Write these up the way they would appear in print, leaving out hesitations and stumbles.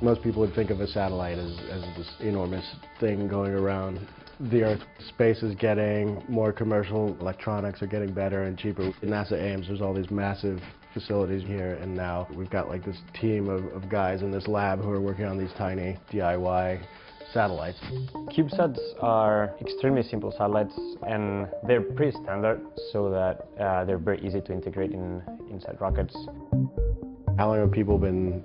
Most people would think of a satellite as this enormous thing going around the Earth. Space is getting more commercial, electronics are getting better and cheaper. NASA Ames, there's all these massive facilities here, and now we've got like this team of guys in this lab who are working on these tiny DIY satellites. CubeSats are extremely simple satellites, and they're pretty standard, so that they're very easy to integrate inside rockets. How long have people been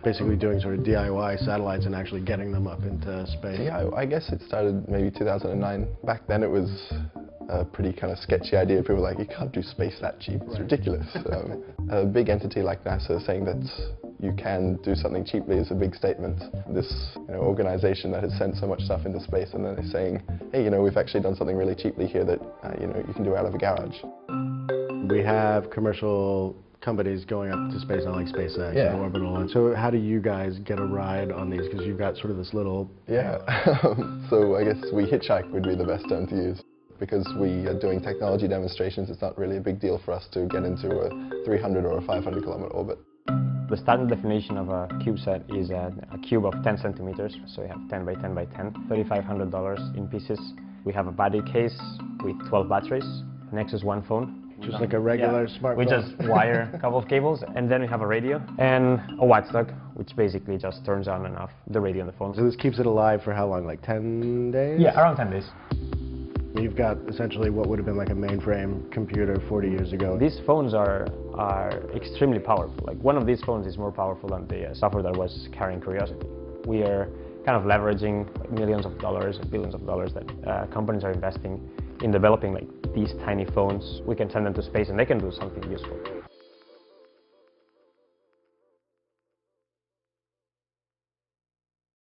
basically doing sort of DIY satellites and actually getting them up into space? Yeah, I guess it started maybe 2009. Back then it was a pretty kind of sketchy idea. People were like, you can't do space that cheap, it's ridiculous. A big entity like NASA saying that you can do something cheaply is a big statement. This organization that has sent so much stuff into space, and then they're saying, hey, we've actually done something really cheaply here that you can do out of a garage. We have commercial companies going up to space, not like SpaceX and Orbital. So how do you guys get a ride on these? Because you've got sort of this little... Yeah, so I guess we hitchhike would be the best term to use. Because we are doing technology demonstrations, it's not really a big deal for us to get into a 300 or a 500 kilometer orbit. The standard definition of a CubeSat is a cube of 10 centimeters, so you have 10 by 10 by 10, $3,500 in pieces. We have a battery case with 12 batteries, next is one phone. Just like a regular smartphone. We just wire a couple of cables, and then we have a radio and a watchdog, which basically just turns on and off the radio on the phone. So this keeps it alive for how long, like 10 days? Yeah, around 10 days. You've got essentially what would have been like a mainframe computer 40 years ago. These phones are extremely powerful. Like, one of these phones is more powerful than the software that was carrying Curiosity. We are kind of leveraging like millions of dollars, billions of dollars that companies are investing in developing like these tiny phones. We can send them to space and they can do something useful.